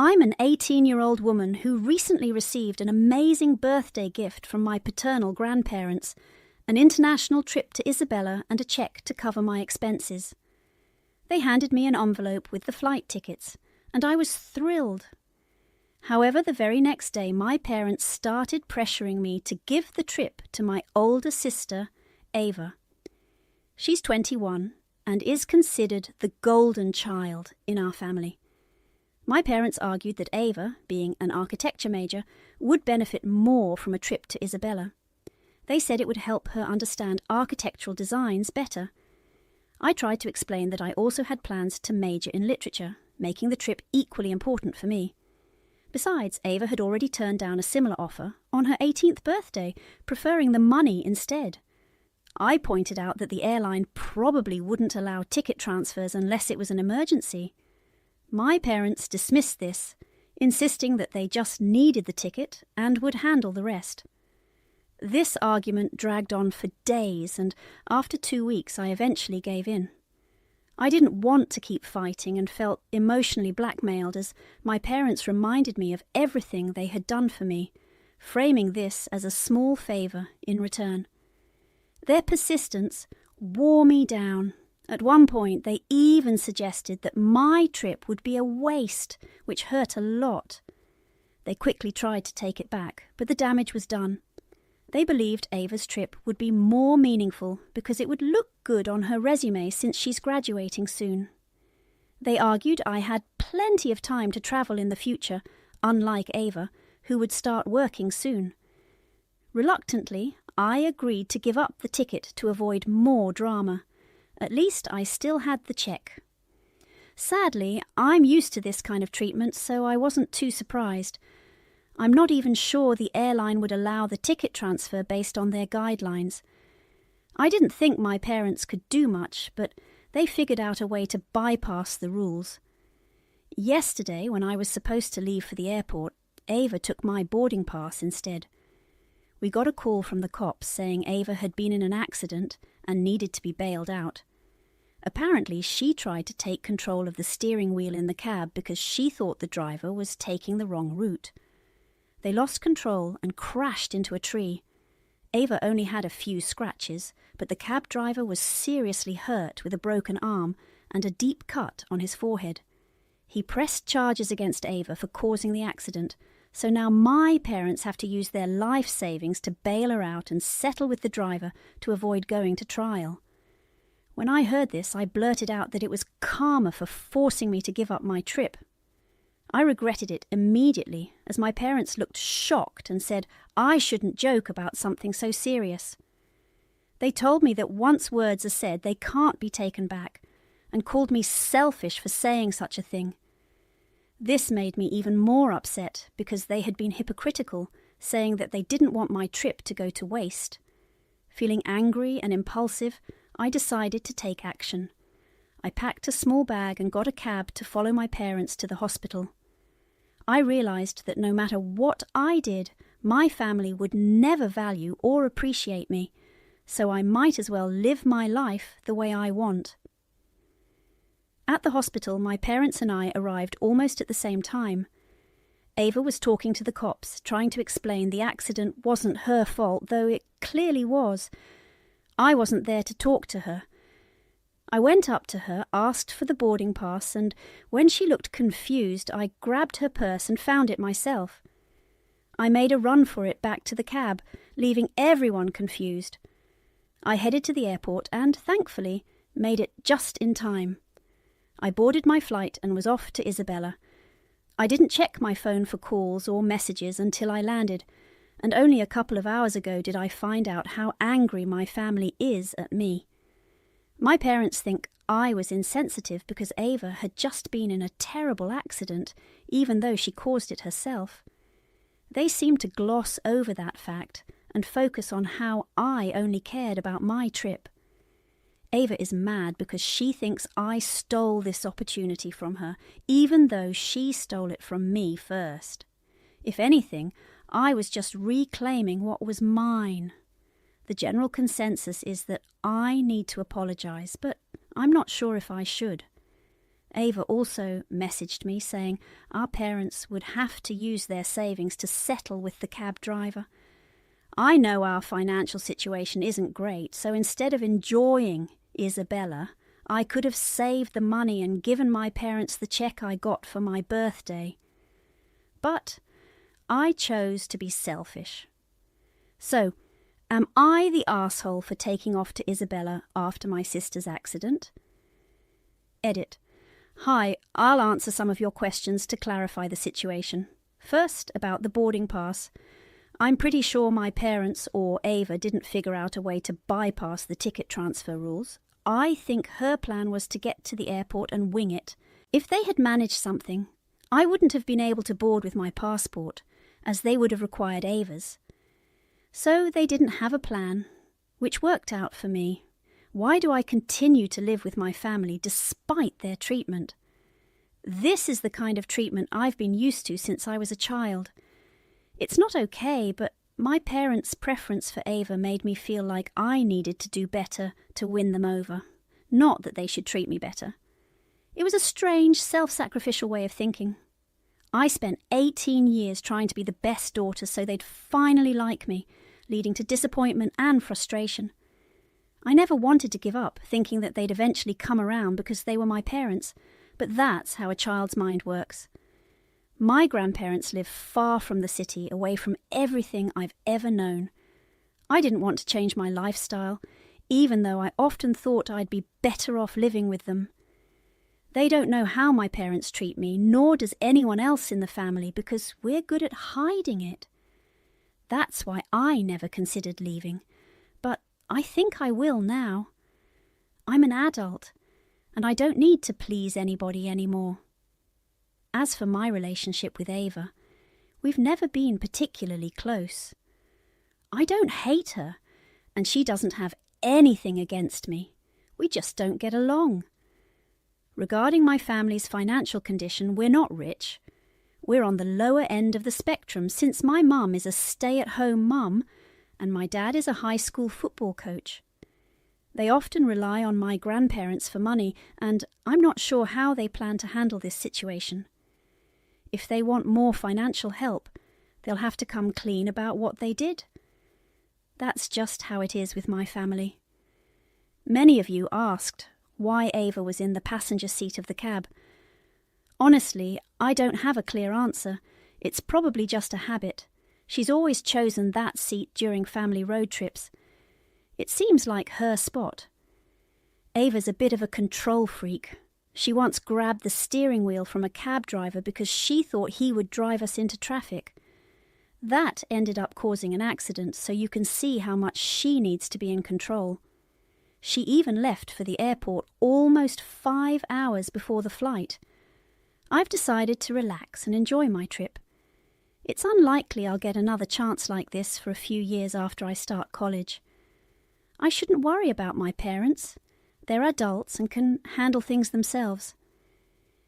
I'm an 18-year-old woman who recently received an amazing birthday gift from my paternal grandparents, an international trip to Isabella and a cheque to cover my expenses. They handed me an envelope with the flight tickets, and I was thrilled. However, the very next day my parents started pressuring me to give the trip to my older sister, Ava. She's 21 and is considered the golden child in our family. My parents argued that Ava, being an architecture major, would benefit more from a trip to Isabella. They said it would help her understand architectural designs better. I tried to explain that I also had plans to major in literature, making the trip equally important for me. Besides, Ava had already turned down a similar offer on her 18th birthday, preferring the money instead. I pointed out that the airline probably wouldn't allow ticket transfers unless it was an emergency. My parents dismissed this, insisting that they just needed the ticket and would handle the rest. This argument dragged on for days, and after 2 weeks I eventually gave in. I didn't want to keep fighting and felt emotionally blackmailed as my parents reminded me of everything they had done for me, framing this as a small favour in return. Their persistence wore me down. At one point, they even suggested that my trip would be a waste, which hurt a lot. They quickly tried to take it back, but the damage was done. They believed Ava's trip would be more meaningful because it would look good on her resume since she's graduating soon. They argued I had plenty of time to travel in the future, unlike Ava, who would start working soon. Reluctantly, I agreed to give up the ticket to avoid more drama. At least I still had the cheque. Sadly, I'm used to this kind of treatment, so I wasn't too surprised. I'm not even sure the airline would allow the ticket transfer based on their guidelines. I didn't think my parents could do much, but they figured out a way to bypass the rules. Yesterday, when I was supposed to leave for the airport, Ava took my boarding pass instead. We got a call from the cops saying Ava had been in an accident and needed to be bailed out. Apparently, she tried to take control of the steering wheel in the cab because she thought the driver was taking the wrong route. They lost control and crashed into a tree. Ava only had a few scratches, but the cab driver was seriously hurt with a broken arm and a deep cut on his forehead. He pressed charges against Ava for causing the accident, so now my parents have to use their life savings to bail her out and settle with the driver to avoid going to trial. When I heard this, I blurted out that it was karma for forcing me to give up my trip. I regretted it immediately, as my parents looked shocked and said I shouldn't joke about something so serious. They told me that once words are said, they can't be taken back, and called me selfish for saying such a thing. This made me even more upset because they had been hypocritical, saying that they didn't want my trip to go to waste. Feeling angry and impulsive, I decided to take action. I packed a small bag and got a cab to follow my parents to the hospital. I realized that no matter what I did, my family would never value or appreciate me, so I might as well live my life the way I want. At the hospital, my parents and I arrived almost at the same time. Ava was talking to the cops, trying to explain the accident wasn't her fault, though it clearly was. I wasn't there to talk to her. I went up to her, asked for the boarding pass, and when she looked confused, I grabbed her purse and found it myself. I made a run for it back to the cab, leaving everyone confused. I headed to the airport and, thankfully, made it just in time. I boarded my flight and was off to Isabella. I didn't check my phone for calls or messages until I landed, and only a couple of hours ago did I find out how angry my family is at me. My parents think I was insensitive because Ava had just been in a terrible accident, even though she caused it herself. They seem to gloss over that fact and focus on how I only cared about my trip. Ava is mad because she thinks I stole this opportunity from her, even though she stole it from me first. If anything, I was just reclaiming what was mine. The general consensus is that I need to apologize, but I'm not sure if I should. Ava also messaged me saying our parents would have to use their savings to settle with the cab driver. I know our financial situation isn't great, so instead of enjoying Isabella, I could have saved the money and given my parents the cheque I got for my birthday. But I chose to be selfish. So, am I the arsehole for taking off to Isabella after my sister's accident? Edit. Hi, I'll answer some of your questions to clarify the situation. First, about the boarding pass. I'm pretty sure my parents or Ava didn't figure out a way to bypass the ticket transfer rules. I think her plan was to get to the airport and wing it. If they had managed something, I wouldn't have been able to board with my passport, as they would have required Ava's. So they didn't have a plan, which worked out for me. Why do I continue to live with my family despite their treatment? This is the kind of treatment I've been used to since I was a child. It's not okay, but my parents' preference for Ava made me feel like I needed to do better to win them over, not that they should treat me better. It was a strange, self-sacrificial way of thinking. I spent 18 years trying to be the best daughter so they'd finally like me, leading to disappointment and frustration. I never wanted to give up, thinking that they'd eventually come around because they were my parents, but that's how a child's mind works. My grandparents live far from the city, away from everything I've ever known. I didn't want to change my lifestyle, even though I often thought I'd be better off living with them. They don't know how my parents treat me, nor does anyone else in the family, because we're good at hiding it. That's why I never considered leaving, but I think I will now. I'm an adult, and I don't need to please anybody anymore. As for my relationship with Ava, we've never been particularly close. I don't hate her, and she doesn't have anything against me. We just don't get along. Regarding my family's financial condition, we're not rich. We're on the lower end of the spectrum since my mum is a stay-at-home mum and my dad is a high school football coach. They often rely on my grandparents for money, and I'm not sure how they plan to handle this situation. If they want more financial help, they'll have to come clean about what they did. That's just how it is with my family. Many of you asked why Ava was in the passenger seat of the cab. Honestly, I don't have a clear answer. It's probably just a habit. She's always chosen that seat during family road trips. It seems like her spot. Ava's a bit of a control freak. She once grabbed the steering wheel from a cab driver because she thought he would drive us into traffic. That ended up causing an accident, so you can see how much she needs to be in control. She even left for the airport almost 5 hours before the flight. I've decided to relax and enjoy my trip. It's unlikely I'll get another chance like this for a few years after I start college. I shouldn't worry about my parents. They're adults and can handle things themselves.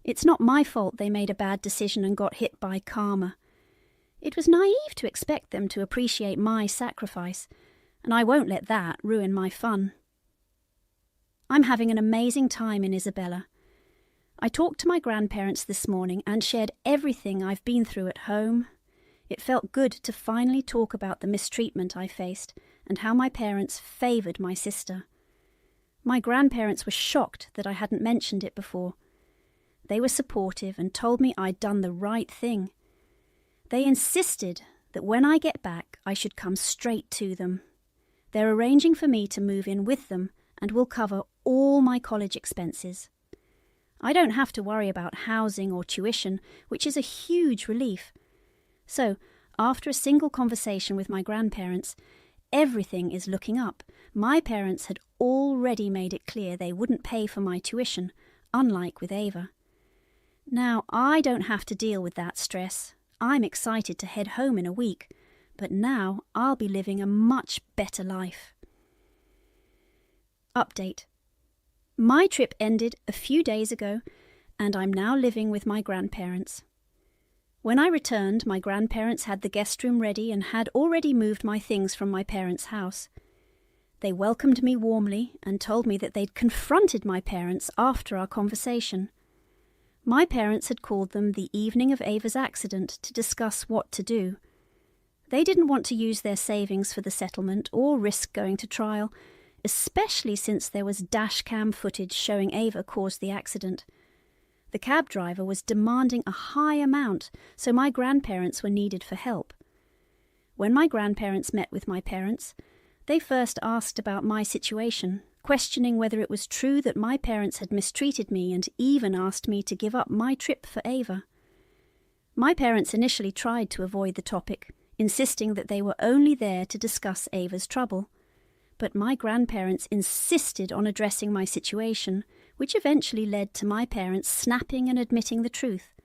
It's not my fault they made a bad decision and got hit by karma. It was naive to expect them to appreciate my sacrifice, and I won't let that ruin my fun. I'm having an amazing time in Isabella. I talked to my grandparents this morning and shared everything I've been through at home. It felt good to finally talk about the mistreatment I faced and how my parents favoured my sister. My grandparents were shocked that I hadn't mentioned it before. They were supportive and told me I'd done the right thing. They insisted that when I get back, I should come straight to them. They're arranging for me to move in with them and will cover all my college expenses. I don't have to worry about housing or tuition, which is a huge relief. So, after a single conversation with my grandparents, everything is looking up. My parents had already made it clear they wouldn't pay for my tuition, unlike with Ava. Now, I don't have to deal with that stress. I'm excited to head home in a week, but now I'll be living a much better life. Update. My trip ended a few days ago, and I'm now living with my grandparents. When I returned, my grandparents had the guest room ready and had already moved my things from my parents' house. They welcomed me warmly and told me that they'd confronted my parents after our conversation. My parents had called them the evening of Ava's accident to discuss what to do. They didn't want to use their savings for the settlement or risk going to trial, especially since there was dashcam footage showing Ava caused the accident. The cab driver was demanding a high amount, so my grandparents were needed for help. When my grandparents met with my parents, they first asked about my situation, questioning whether it was true that my parents had mistreated me, and even asked me to give up my trip for Ava. My parents initially tried to avoid the topic, insisting that they were only there to discuss Ava's trouble. But my grandparents insisted on addressing my situation, which eventually led to my parents snapping and admitting the truth.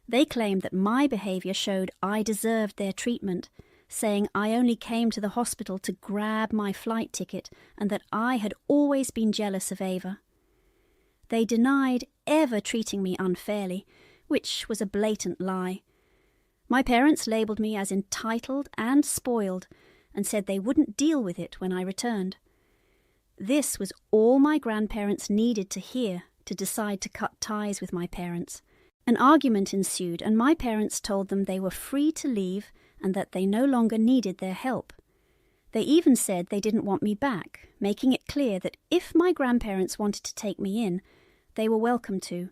They claimed that my behaviour showed I deserved their treatment, saying I only came to the hospital to grab my flight ticket and that I had always been jealous of Ava. They denied ever treating me unfairly, which was a blatant lie. My parents labelled me as entitled and spoiled and said they wouldn't deal with it when I returned. This was all my grandparents needed to hear to decide to cut ties with my parents. An argument ensued, and my parents told them they were free to leave and that they no longer needed their help. They even said they didn't want me back, making it clear that if my grandparents wanted to take me in, they were welcome to.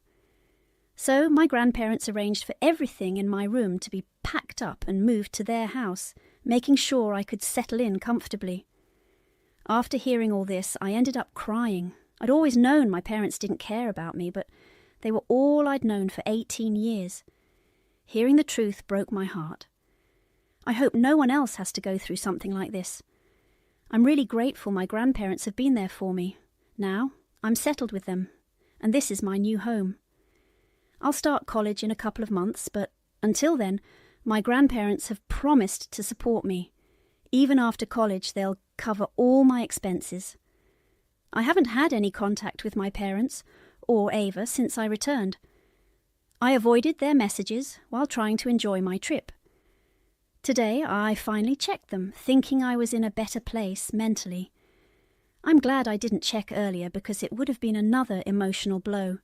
So my grandparents arranged for everything in my room to be packed up and moved to their house, making sure I could settle in comfortably. After hearing all this, I ended up crying. I'd always known my parents didn't care about me, but they were all I'd known for 18 years. Hearing the truth broke my heart. I hope no one else has to go through something like this. I'm really grateful my grandparents have been there for me. Now, I'm settled with them, and this is my new home. I'll start college in a couple of months, but until then, my grandparents have promised to support me. Even after college, they'll cover all my expenses. I haven't had any contact with my parents or Ava since I returned. I avoided their messages while trying to enjoy my trip. Today, I finally checked them, thinking I was in a better place mentally. I'm glad I didn't check earlier because it would have been another emotional blow.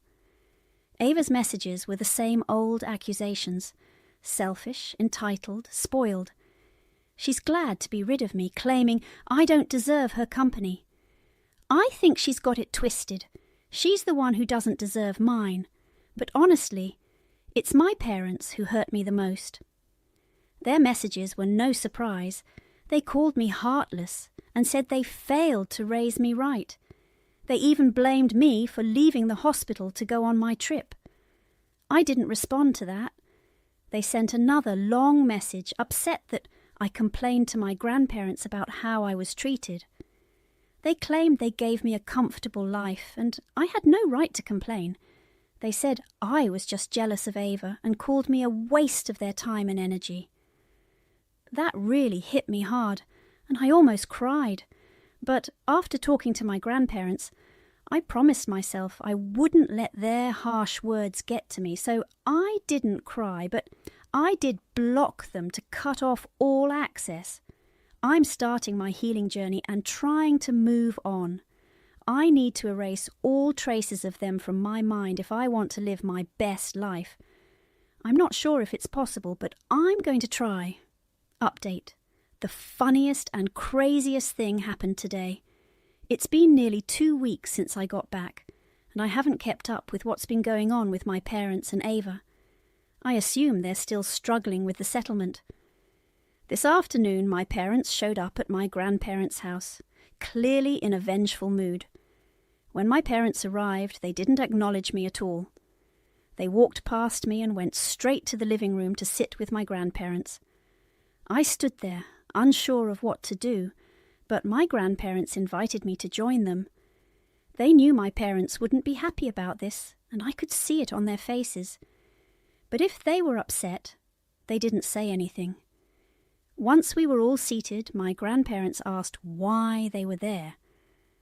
Ava's messages were the same old accusations: selfish, entitled, spoiled. She's glad to be rid of me, claiming I don't deserve her company. I think she's got it twisted. She's the one who doesn't deserve mine. But honestly, it's my parents who hurt me the most. Their messages were no surprise. They called me heartless and said they failed to raise me right. They even blamed me for leaving the hospital to go on my trip. I didn't respond to that. They sent another long message, upset that I complained to my grandparents about how I was treated. They claimed they gave me a comfortable life, and I had no right to complain. They said I was just jealous of Ava and called me a waste of their time and energy. That really hit me hard, and I almost cried. But after talking to my grandparents, I promised myself I wouldn't let their harsh words get to me, so I didn't cry, but I did block them to cut off all access. I'm starting my healing journey and trying to move on. I need to erase all traces of them from my mind if I want to live my best life. I'm not sure if it's possible, but I'm going to try. Update. The funniest and craziest thing happened today. It's been nearly 2 weeks since I got back, and I haven't kept up with what's been going on with my parents and Ava. I assume they're still struggling with the settlement. This afternoon, my parents showed up at my grandparents' house, clearly in a vengeful mood. When my parents arrived, they didn't acknowledge me at all. They walked past me and went straight to the living room to sit with my grandparents. I stood there, unsure of what to do, but my grandparents invited me to join them. They knew my parents wouldn't be happy about this, and I could see it on their faces. But if they were upset, they didn't say anything. Once we were all seated, my grandparents asked why they were there.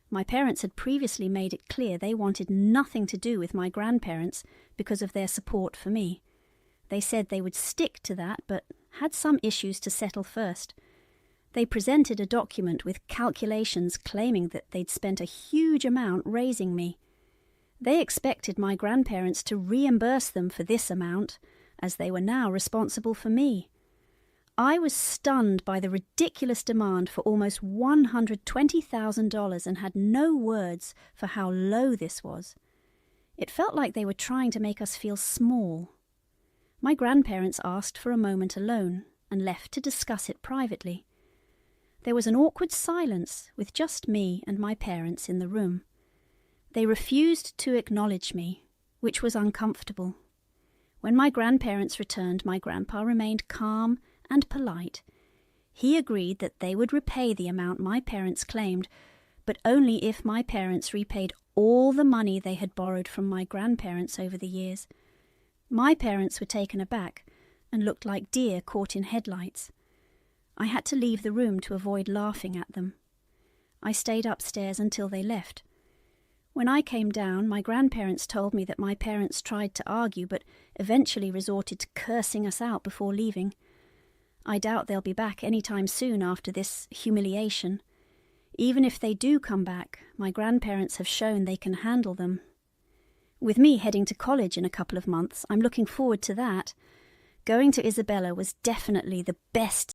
My parents had previously made it clear they wanted nothing to do with my grandparents because of their support for me. They said they would stick to that, but had some issues to settle first. They presented a document with calculations claiming that they'd spent a huge amount raising me. They expected my grandparents to reimburse them for this amount, as they were now responsible for me. I was stunned by the ridiculous demand for almost $120,000 and had no words for how low this was. It felt like they were trying to make us feel small. My grandparents asked for a moment alone and left to discuss it privately. There was an awkward silence with just me and my parents in the room. They refused to acknowledge me, which was uncomfortable. When my grandparents returned, my grandpa remained calm and polite. He agreed that they would repay the amount my parents claimed, but only if my parents repaid all the money they had borrowed from my grandparents over the years. My parents were taken aback and looked like deer caught in headlights. I had to leave the room to avoid laughing at them. I stayed upstairs until they left. When I came down, my grandparents told me that my parents tried to argue but eventually resorted to cursing us out before leaving. I doubt they'll be back any time soon after this humiliation. Even if they do come back, my grandparents have shown they can handle them. With me heading to college in a couple of months, I'm looking forward to that. Going to Isabella was definitely the best